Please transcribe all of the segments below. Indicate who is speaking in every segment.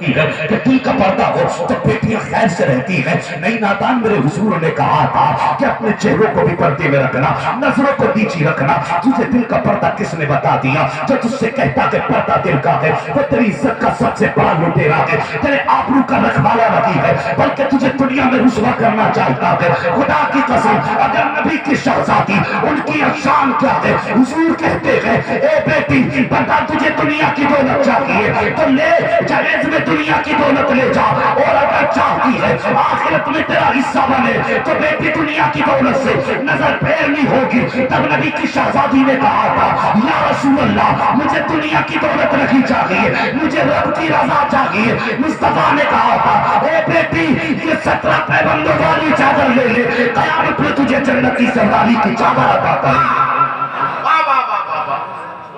Speaker 1: رکھتی ہے کہ دل کا پردہ ہو تو بیٹیاں خیر سے رہتی ہیں. نہیں نادان میرے حضور نے کہا تھا کہ اپنے چہروں کو بھی پردے میں رکھنا, نظروں کو نیچی رکھنا. تجھے دل کا پردہ کس نے بتا دیا؟ جو تجھ سے کہتا کہ پردہ دل کا ہے وہ تیری عزت کا سب سے بڑا لٹیرا ہے, تیرے آبرو کا رکھوالا نہیں ہے, بلکہ تجھے دنیا میں رسوا کرنا چاہتا ہے. خدا کی قسم اگر نبی کی شہزادی ان کی شان کیا ہے, حضور کہتے ہیں اے بیٹی بتا تجھے دنیا کی دولت چاہیے تو لے, جہیز میں دنیا کی دولت لے جا, اور اگر چاہتی ہے آخرت میں تیرا حصہ بنے تو بیٹی دنیا کی دولت سے نظر پھیرنی ہوگی. تب نبی کی شہزادی نے کہا تھا یا رسول اللہ مجھے دنیا کی دولت نہیں چاہیے, مجھے رب کی رضا چاہیے. مصطفیٰ نے کہا تھا اے بیٹی یہ 17 پیبندوں والی چادر لے لے, قیامت میں تجھے جنت کی سرداری کی چادر عطا کرے.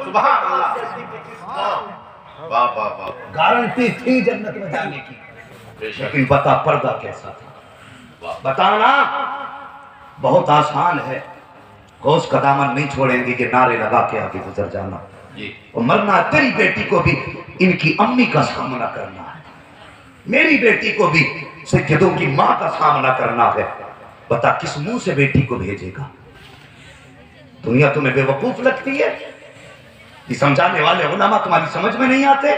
Speaker 2: سبحان اللہ, واہ واہ واہ.
Speaker 1: گارنٹی تھی جنت میں جانے کی, لیکن بتا پردہ کیسا تھا؟ بتانا بہت آسان ہے, غوث کا دامن نہیں چھوڑیں گے کہ نعرے لگا کے آگے گزر جانا. اور مرنا تیری بیٹی کو بھی ان کی امی کا سامنا کرنا ہے, میری بیٹی کو بھی سیدوں کی ماں کا سامنا کرنا ہے. بتا کس منہ سے بیٹی کو بھیجے گا؟ دنیا تمہیں بے وقوف لگتی ہے؟ یہ سمجھانے والے علماء تمہاری سمجھ میں نہیں آتے؟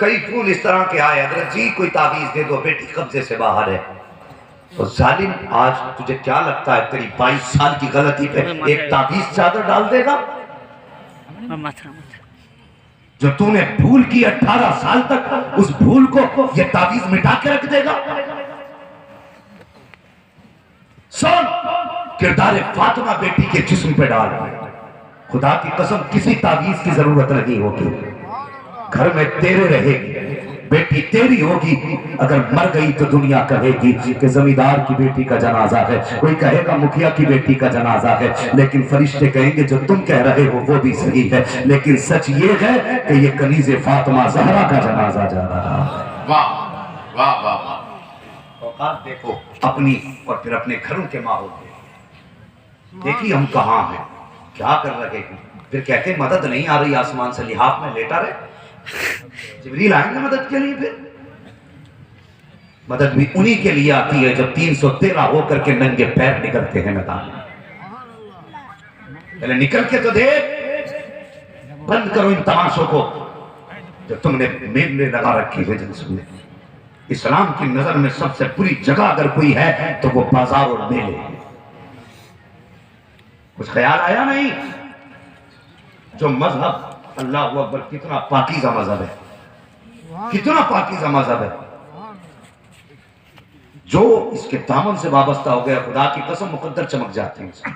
Speaker 1: کئی پھول اس طرح کے آئے, حضرت جی کوئی تعویذ دے دو, بیٹی قبضے سے باہر ہے. اور ظالم آج تجھے کیا لگتا ہے تیری 22 سال کی غلطی پہ ایک تعویذ چادر ڈال دے گا؟ جو تو نے بھول کی 18 سال تک اس بھول کو یہ تعویذ مٹا کے رکھ دے گا؟ سن کردار فاطمہ بیٹی کے جسم پہ ڈال, خدا کی قسم کسی تعویذ کی ضرورت نہیں ہوگی. گھر میں تیرے رہے گی, بیٹی تیری ہوگی. اگر مر گئی تو دنیا کہے گی کہ زمیندار کی بیٹی کا جنازہ ہے, کوئی کہے گا مکھیا کی بیٹی کا جنازہ ہے, لیکن فرشتے کہیں گے جو تم کہہ رہے ہو وہ بھی صحیح ہے, لیکن سچ یہ ہے کہ یہ کنیز فاطمہ زہرا کا جنازہ جا رہا ہے.
Speaker 2: واہ واہ واہ واہ.
Speaker 1: اوقات دیکھو اپنی اور پھر اپنے گھروں کے ماحول کے. دیکھیے ہم کہاں ہیں, کیا کر رہے ہیں, پھر کہتے ہیں مدد نہیں آ رہی آسمان سے, لحاف میں لیٹا رہے. جبریل آئیں گے مدد کے لیے, پھر مدد بھی انہی کے لیے آتی ہے جب 313 ہو کر کے ننگے پیر نکلتے ہیں میدان میں. پہلے نکل کے تو دیکھ, بند کرو ان تماشوں کو جو تم نے میلے لگا رکھی ہے جنس میں. اسلام کی نظر میں سب سے بری جگہ اگر کوئی ہے تو وہ بازار اور میلے. کچھ خیال آیا نہیں؟ جو مذہب, اللہ اکبر, کتنا پاکیزہ مذہب ہے, کتنا پاکیزہ مذہب ہے. جو اس کے دامن سے وابستہ ہو گیا خدا کی قسم مقدر چمک جاتے ہیں,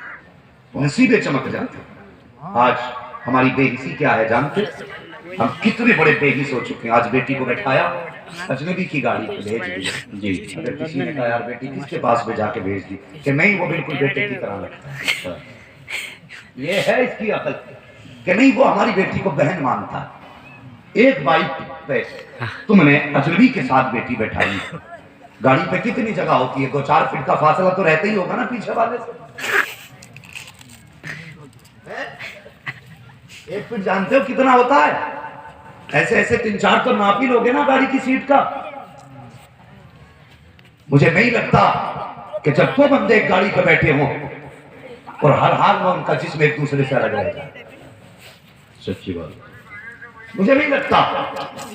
Speaker 1: نصیبیں چمک جاتے ہیں. آج ہماری بے حسی کیا ہے جانتے؟ ہم کتنے بڑے بے حس ہو چکے ہیں. آج بیٹی کو بٹھایا اجنبی کی گاڑی پہ بھیج دی, جی اگر کسی نے کہا یار بیٹی کس کے پاس بھیجا کے بھیج دی, کہ نہیں وہ بالکل بیٹے کی طرح لگتا ہے. یہ ہے اس کی عقل کہ نہیں وہ ہماری بیٹی کو بہن مانتا ہے. ایک بائک پہ تم نے اجنبی کے ساتھ بیٹی بیٹھائی, گاڑی پہ کتنی جگہ ہوتی ہے, 2-4 فٹ کا فاصلہ تو رہتا ہی ہوگا نا پیچھے والے سے. 1 فٹ جانتے ہو کتنا ہوتا ہے؟ ایسے ایسے 3-4 تو ناپی لوگے نا گاڑی کی سیٹ کا. مجھے نہیں لگتا کہ جب 2 بندے ایک گاڑی پہ بیٹھے ہوں اور ہر حال میں ان کا جسم ایک دوسرے سے الگ رہے گا. سچی بات مجھے نہیں لگتا.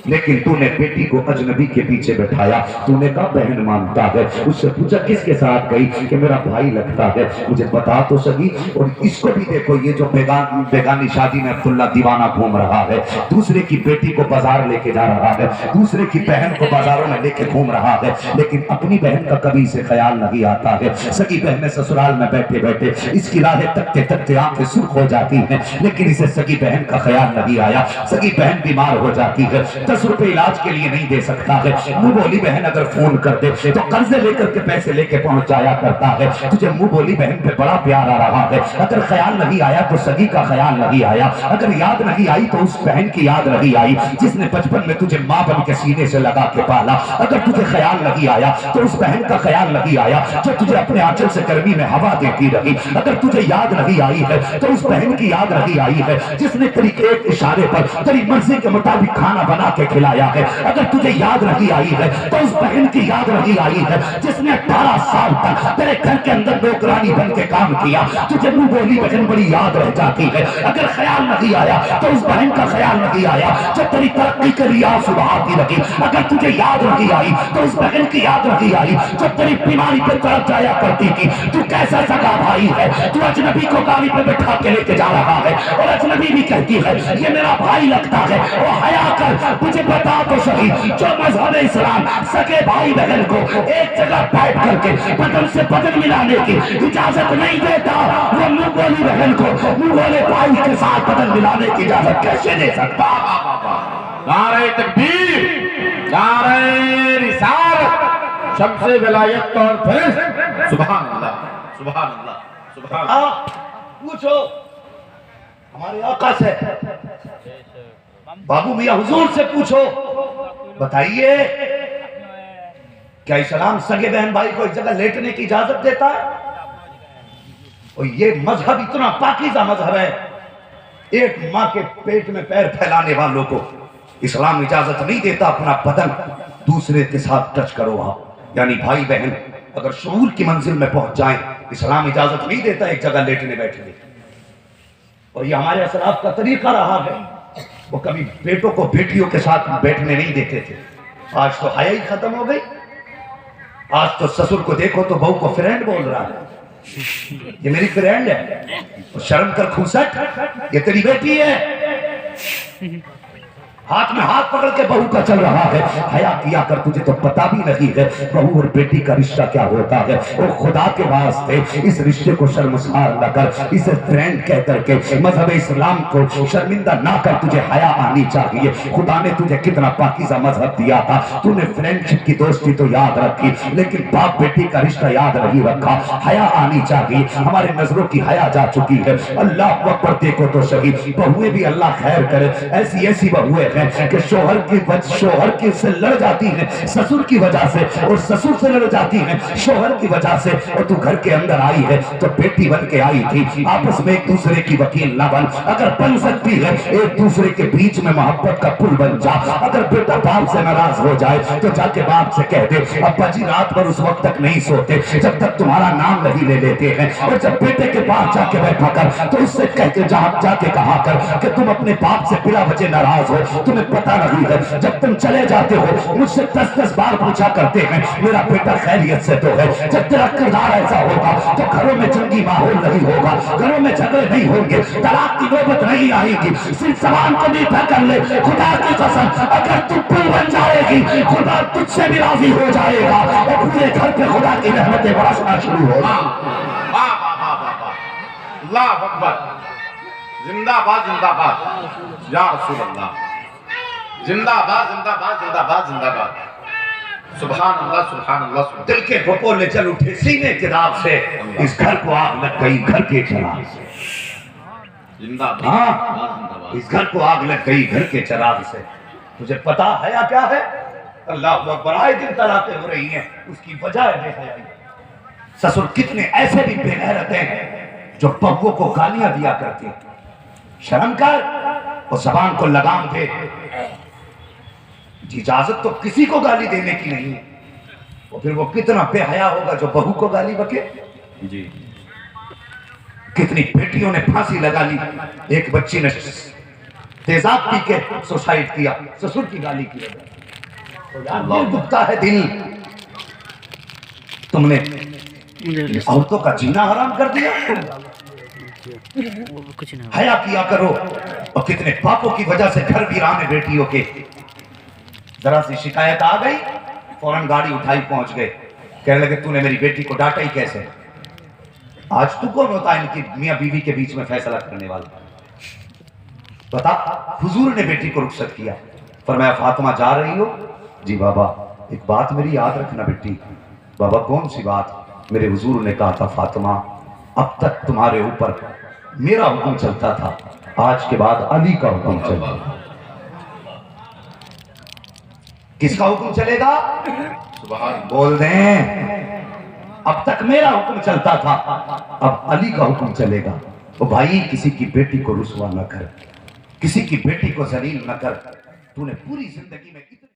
Speaker 1: لیکن تو نے بیٹی کو اجنبی کے پیچھے بٹھایا, تو نے کہا بہن مانتا ہے. اس سے پوچھا کس کے ساتھ گئی, کہ میرا بھائی لگتا ہے. مجھے بتا تو سکی. اور اس کو بھی دیکھو, یہ جو بیگانی شادی میں عبداللہ دیوانہ گھوم رہا ہے, دوسرے کی بیٹی کو بازار لے کے جا رہا ہے, دوسرے کی بہن کو بازاروں میں لے کے گھوم رہا ہے, لیکن اپنی بہن کا کبھی اسے خیال نہیں آتا ہے. سگی بہنیں سسرال میں بیٹھے بیٹھے اس کی راہیں تکتے تکتے آنکھیں سرخ ہو جاتی ہیں, لیکن اسے سگی بہن کا خیال نہیں آیا. سگی بہن بیمار ہو جاتی ہے, 10 روپے علاج کے لیے نہیں دے سکتا ہے. منہ بولی بہن اگر فون کر دے تو قرضے لے کر کے پیسے لے کے پہنچ جایا کرتا ہے. تجھے منہ بولی بہن پہ بڑا پیار آ رہا ہے. اگر خیال نہیں آیا تو سگی کا خیال نہیں آیا. اگر یاد نہیں آئی تو اس بہن کی یاد نہیں آئی جس نے بچپن میں تجھے ماں بن کے سینے سے لگا کے پالا. اگر تجھے خیال نہیں آیا تو اس بہن کا خیال نہیں آیا جو تجھے اپنے آنچل سے گرمی میں ہوا دیتی رہی. اگر تجھے یاد نہیں آئی ہے تو اس بہن کی یاد نہیں آئی ہے جس نے تیری ایک اشارے پر تیری مرضی کے مطابق کھانا بنا کے کھلایا ہے. اگر تجھے یاد نہیں آئی ہے تو اس بہن کی یاد نہیں آئی ہے جس نے 18 سال تک تیرے گھر کے اندر نوکرانی بن کے کام کیا. تجھے منہ بولی بہن بڑی یاد رہ جاتی ہے. اگر خیال نہیں آیا تو اس بہن کا خیال نہیں آیا جو تیری ترقی کے لیے آنسو بہاتی رہی. اگر تجھے یاد نہیں آئی تو اس بہن کی یاد نہیں آئی جو تیری بیماری پہ تڑپ جایا کرتی تھی. تو کیسا سگا بھائی ہے, تو اجنبی کو گاڑی پہ بٹھا کے لے کے جا رہا ہے اور اجنبی بھی کہتی ہے یہ میرا بھائی لگتا ہے. وہ حیا کر, تجھے بتا تو صحیح, جو مذہب اسلام سگے بھائی بہن کو ایک جگہ بیٹھ کر کے بدن سے بدن ملانے کی اجازت نہیں دیتا, وہ منہ بولی بہن کو منہ بولے بھائی کے ساتھ بدن ملانے کی اجازت کیسے دے سکتا؟
Speaker 2: نعرہ تکبیر, نعرہ رسالت, شمس ولایت اور فیض. سبحان اللہ, سبحان اللہ, سبحان اللہ.
Speaker 1: پوچھو ہمارے آقا سے, بابو میاں حضور سے پوچھو, بتائیے کیا اسلام سگے بہن بھائی کو ایک جگہ لیٹنے کی اجازت دیتا ہے؟ اور یہ مذہب اتنا پاکیزہ مذہب ہے, ایک ماں کے پیٹ میں پیر پھیلانے والوں کو اسلام اجازت نہیں دیتا اپنا بدن دوسرے کے ساتھ ٹچ کرو. یعنی بھائی بہن اگر شعور کی منزل میں پہنچ جائیں, اسلام اجازت نہیں دیتا ایک جگہ لیٹنے بیٹھنے. اور یہ ہمارے اسلاف کا طریقہ رہا ہے, وہ کبھی بیٹوں کو بیٹیوں کے ساتھ بیٹھنے نہیں دیتے تھے. آج تو حیا ہی ختم ہو گئی. آج تو سسر کو دیکھو تو بہو کو فرینڈ بول رہا ہے, یہ میری فرینڈ ہے. شرم کر کھوسٹ, یہ تیری بیٹی ہے. ہاتھ میں ہاتھ پکڑ کے بہو کا چل رہا ہے. حیا کیا کر, تجھے تو پتا بھی نہیں ہے بہو اور بیٹی کا رشتہ کیا ہوتا ہے. اور خدا کے واسطے اس رشتے کو شرمسار نہ کر, اسے فرینڈ کہہ کر کے مذہب اسلام کو شرمندہ نہ کر. تجھے حیا آنی چاہیے. خدا نے تجھے کتنا پاکیزہ مذہب دیا تھا, تو نے فرینڈ شپ کی دوستی تو یاد رکھی لیکن باپ بیٹی کا رشتہ یاد نہیں رکھا. حیا آنی چاہیے. ہمارے نظروں کی حیا جا چکی ہے. اللہ اکبر, دیکھو تو صحیح, بہویں بھی اللہ خیر کرے, ایسی ایسی بہویں کہ شوہر کی سے لڑ جاتی ہیں سسر کی وجہ سے, اور سسر سے لڑ جاتی ہیں شوہر کی وجہ سے. اور تو گھر کے اندر آئی ہے تو بیٹی بن کے آئی تھی. آپس میں ایک دوسرے کی وکیل نہ بن, اگر بن سکتی ہے ایک دوسرے کے بیچ میں محبت کا پل بن جا. اگر بیٹا باپ سے ناراض ہو جائے تو جا کے باپ سے کہہ دے ابا جی رات بھر اس وقت تک نہیں سوتے جب تک تمہارا نام نہیں لے لیتے ہیں. اور جب بیٹے کے پاس جا کے بیٹھا کر تو اس سے کہہ کے جا کے کہا کر کہ تم اپنے باپ سے بلا وجہ ناراض ہو, تمہیں پتا نہیں ہے جب تم چلے جاتے ہو مجھ سے 10 بار پوچھا کرتے ہیں میرا بیٹا خیریت سے تو ہے. جب تیرا کردار ایسا ہوگا تو گھروں میں جنگی ماحول نہیں ہوگا, گھروں میں جھگڑے نہیں ہوں گے, طلاق کی نوبت نہیں آئے گی. صرف زبان کو میٹھا کر لے, خدا کی قسم اگر تم پل بن جائے گی خدا تجھ سے بھی راضی ہو جائے گا اور پورے گھر پہ خدا کی رحمتیں برسنا شروع ہوگا.
Speaker 2: اللہ اکبر, زندہ باد, زندہ باد یا رسول اللہ, زندہ باد, زندہ باد, زندہ باد, زندہ باد. سبحان اللہ, سبحان اللہ, سبحان.
Speaker 1: دل کے بھپولے چل اٹھے سینے کے داغ سے, اس گھر کو آگ لگ گئی گھر کے چراغ سے.
Speaker 2: زندہ باد,
Speaker 1: ہاں, اس گھر کو آگ لگ گئی گھر کے چراغ سے. تجھے پتا حیا کیا ہے؟ اللہ اکبر, آئے دن طلاقیں ہو رہی ہیں, اس کی وجہ ہے بے حیائی. سسر کتنے ایسے بھی بے غیرت ہیں جو بہووں کو گالیاں دیا کرتے ہیں. شرم کر اور زبان کو لگام دے. اجازت تو کسی کو گالی دینے کی نہیں ہے, اور پھر وہ کتنا بے حیا ہوگا جو بہو کو گالی بکے.
Speaker 2: جی,
Speaker 1: کتنی بیٹیوں نے پھانسی لگا لی. ایک بچی نے تیزاب پی کے سوسائڈ کیا سسر کی گالی کی وجہ. دل دکھتا ہے دل. تم نے عورتوں کا جینا حرام کر دیا. حیا کیا کرو. اور کتنے پاپوں کی وجہ سے گھر ویران ہے بیٹیوں کے. ذرا سی شکایت آ گئی فوراً گاڑی اٹھائی پہنچ گئے, کہنے لگے تو نے میری بیٹی کو ڈانٹا ہی کیسے. آج تو کون ہوتا ہے ان کی میاں بیوی کے بیچ میں فیصلہ کرنے والا؟ بتا, حضور نے بیٹی کو رخصت کیا, فرمایا فاطمہ جا رہی ہو؟ جی بابا. ایک بات میری یاد رکھنا بیٹی. بابا کون سی بات؟ میرے حضور نے کہا تھا فاطمہ اب تک تمہارے اوپر میرا حکم چلتا تھا, آج کے بعد علی کا حکم چلے گا. کس کا حکم چلے گا؟
Speaker 2: سبحان.
Speaker 1: بول دیں, اب تک میرا حکم چلتا تھا اب علی کا حکم چلے گا. تو بھائی کسی کی بیٹی کو رسوا نہ کر, کسی کی بیٹی کو ذلیل نہ کر. تو نے پوری زندگی میں